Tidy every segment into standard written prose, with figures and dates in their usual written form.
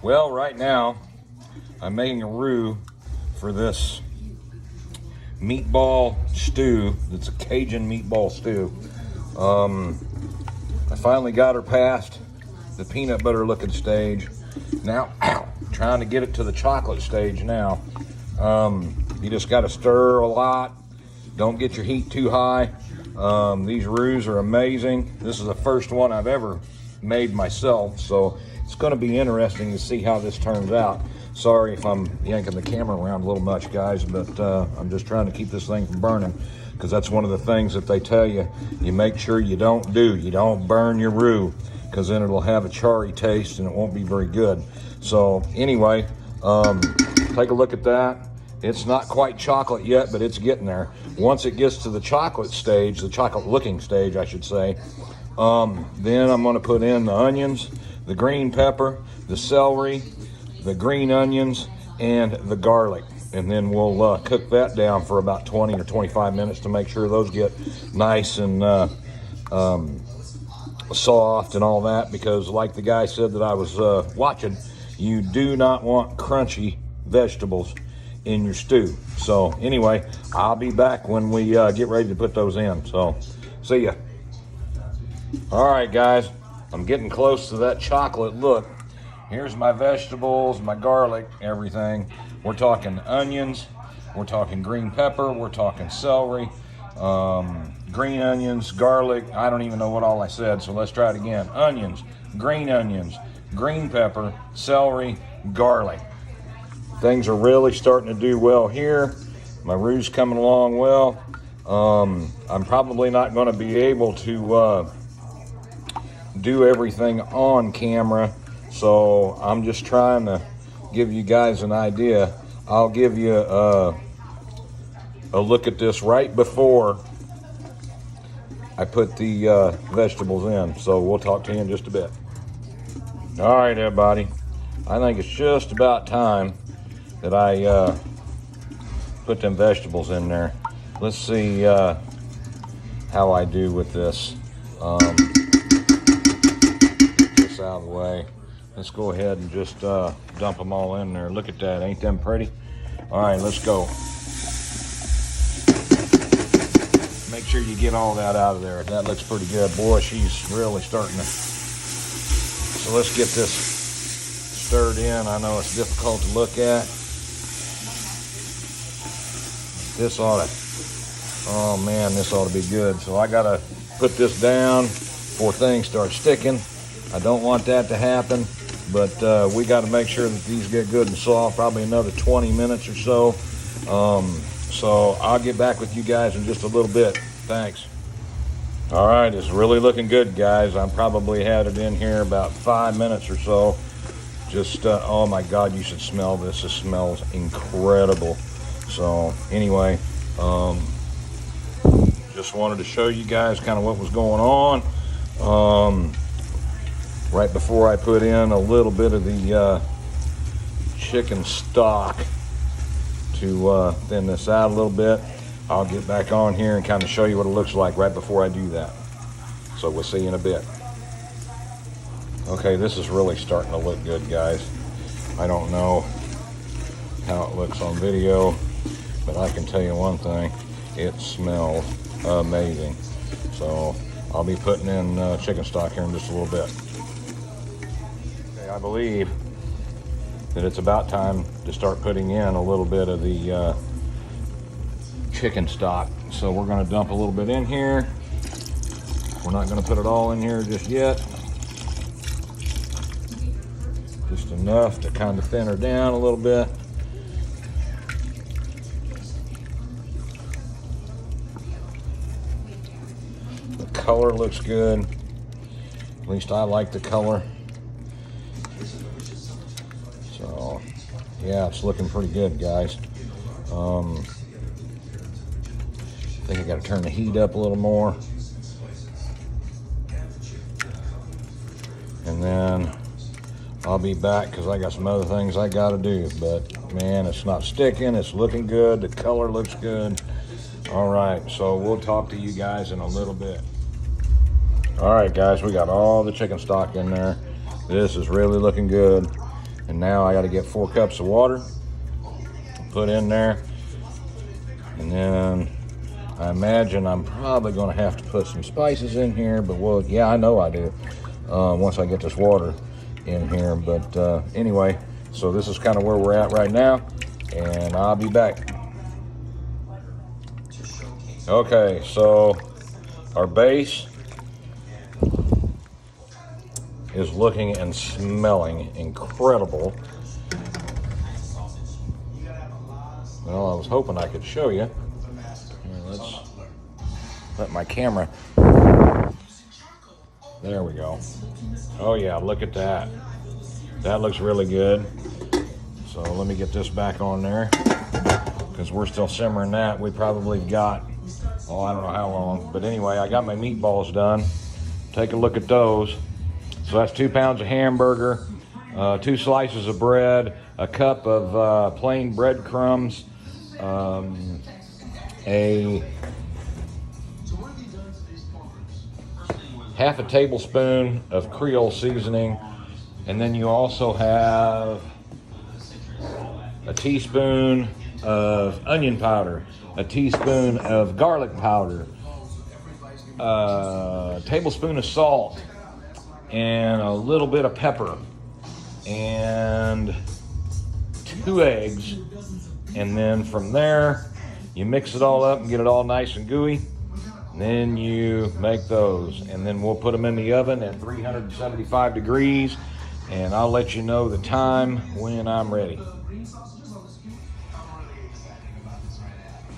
Well, right now, I'm making a roux for this meatball stew. It's a Cajun meatball stew. I finally got her past the peanut butter looking stage. Now, trying to get it to the chocolate stage now. You just got to stir a lot. Don't get your heat too high. These roux are amazing. This is the first one I've ever made myself, so it's going to be interesting to see how this turns out. Sorry if I'm yanking the camera around a little much, guys, but I'm just trying to keep this thing from burning, because that's one of the things that they tell you. You make sure you don't burn your roux, because then it'll have a charry taste and it won't be very good. So anyway, take a look at that. It's not quite chocolate yet, but it's getting there. Once it gets to the chocolate stage, the chocolate looking stage, I should say, then I'm going to put in the onions, the green pepper, the celery, the green onions, and the garlic. And then we'll cook that down for about 20 or 25 minutes to make sure those get nice and soft and all that, because like the guy said that I was watching, you do not want crunchy vegetables in your stew. So anyway, I'll be back when we get ready to put those in. So see ya. All right, guys, I'm getting close to that chocolate look. Here's my vegetables, my garlic, everything. We're talking onions, we're talking green pepper, we're talking celery, green onions, garlic. I don't even know what all I said, so let's try it again. Onions, green pepper, celery, garlic. Things are really starting to do well here. My roux coming along well. I'm probably not going to be able to do everything on camera, so I'm just trying to give you guys an idea. I'll give you a look at this right before I put the vegetables in, so we'll talk to you in just a bit. All right, everybody, I think it's just about time that I put them vegetables in there. Let's see how I do with this. Get this out of the way. Let's go ahead and just dump them all in there. Look at that, ain't them pretty? All right, let's go. Make sure you get all that out of there. That looks pretty good. Boy, she's really starting to. So let's get this stirred in. I know it's difficult to look at. This ought to, oh man, this ought to be good. So I gotta put this down before things start sticking. I don't want that to happen, but we got to make sure that these get good and soft, probably another 20 minutes or so. So I'll get back with you guys in just a little bit. Thanks. All right, it's really looking good, guys. I probably had it in here about 5 minutes or so. Just, oh my God, you should smell this. This smells incredible. So anyway, just wanted to show you guys kind of what was going on. Right before I put in a little bit of the chicken stock to thin this out a little bit. I'll get back on here and kind of show you what it looks like right before I do that. So we'll see you in a bit. Okay, this is really starting to look good, guys. I don't know how it looks on video, but I can tell you one thing, it smells amazing. So I'll be putting in chicken stock here in just a little bit. Okay, I believe that it's about time to start putting in a little bit of the chicken stock. So we're going to dump a little bit in here. We're not going to put it all in here just yet. Just enough to kind of thin her down a little bit. The color looks good. At least I like the color. So yeah, it's looking pretty good, guys. I think I got to turn the heat up a little more. And then I'll be back because I got some other things I got to do. But man, it's not sticking. It's looking good. The color looks good. All right, so we'll talk to you guys in a little bit. All right, guys, we got all the chicken stock in there. This is really looking good. And now I got to get 4 cups of water, put in there, and then I imagine I'm probably going to have to put some spices in here, but well, yeah, I know I do once I get this water in here. But anyway, so this is kind of where we're at right now, and I'll be back. Okay, so our base is looking and smelling incredible. Well, I was hoping I could show you. Here, let's let my camera. There we go. Oh yeah, look at that. That looks really good. So let me get this back on there, because we're still simmering that. We probably got, oh, I don't know how long. But anyway, I got my meatballs done. Take a look at those. So that's 2 pounds of hamburger, 2 slices of bread, a cup of plain breadcrumbs, a half a tablespoon of Creole seasoning, and then you also have a teaspoon of onion powder, a teaspoon of garlic powder, a tablespoon of salt, and a little bit of pepper, and 2 eggs. And then from there, you mix it all up and get it all nice and gooey. And then you make those, and then we'll put them in the oven at 375 degrees, and I'll let you know the time when I'm ready.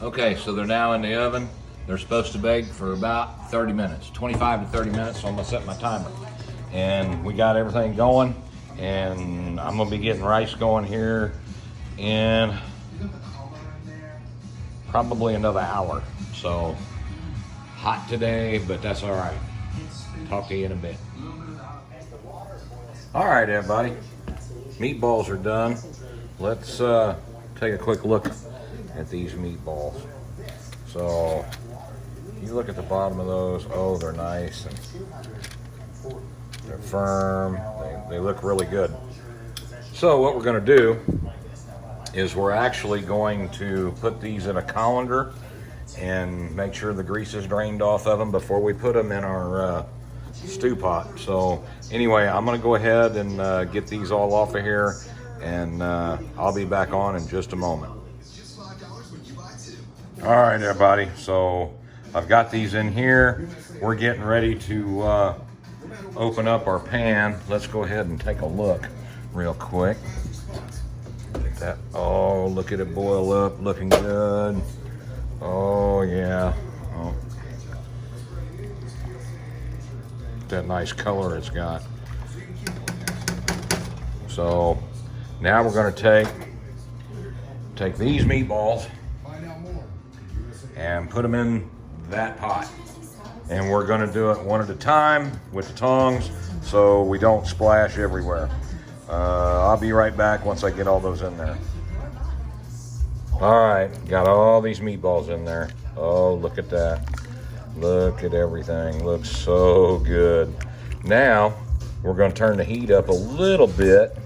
Okay, so they're now in the oven. They're supposed to bake for about 30 minutes, 25 to 30 minutes, so I'm gonna set my timer. And we got everything going, and I'm gonna be getting rice going here in probably another hour. So hot today, but that's all right. Talk to you in a bit. All right, everybody, meatballs are done. Let's take a quick look at these meatballs. So you look at the bottom of those. Oh, they're nice and they're firm. They look really good. So what we're going to do is we're actually going to put these in a colander and make sure the grease is drained off of them before we put them in our stew pot. So anyway, I'm going to go ahead and get these all off of here, and I'll be back on in just a moment. All right, everybody, so I've got these in here. We're getting ready to open up our pan. Let's go ahead and take a look real quick. That, oh, look at it boil up, looking good. Oh yeah. Oh. That nice color it's got. So now we're going to take these meatballs and put them in that pot, and we're going to do it one at a time with the tongs so we don't splash everywhere. I'll be right back once I get all those in there. All right, got all these meatballs in there. Oh, look at that. Look at everything. Looks so good. Now we're going to turn the heat up a little bit,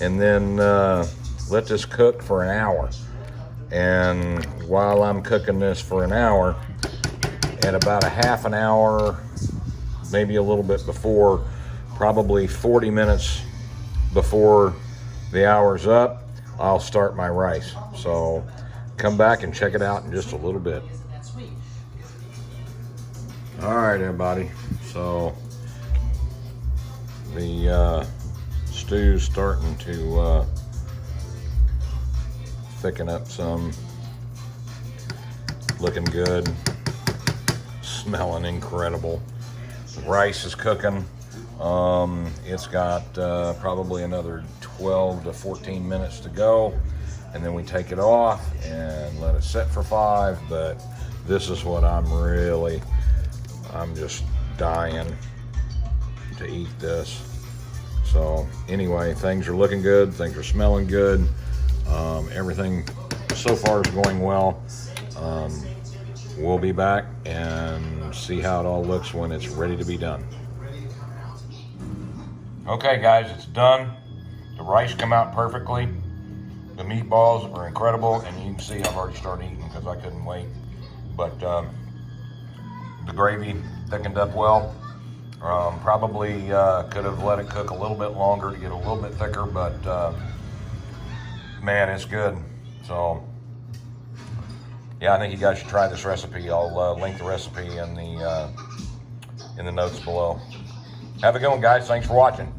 and then let this cook for an hour. And while I'm cooking this for an hour, at about a half an hour, maybe a little bit before, probably 40 minutes before the hour's up, I'll start my rice. So come back and check it out in just a little bit. All right, everybody. So the stew's starting to thicken up some. Looking good. Smelling incredible. The rice is cooking. It's got probably another 12 to 14 minutes to go, and then we take it off and let it set for 5. But this is what I'm just dying to eat this. So anyway, things are looking good, things are smelling good, everything so far is going well. We'll be back and see how it all looks when it's ready to be done. Okay guys, it's done. The rice come out perfectly. The meatballs are incredible, and you can see I've already started eating because I couldn't wait. But the gravy thickened up well. Probably could have let it cook a little bit longer to get a little bit thicker, but man, it's good. So yeah, I think you guys should try this recipe. I'll link the recipe in the notes below. Have a good one, guys. Thanks for watching.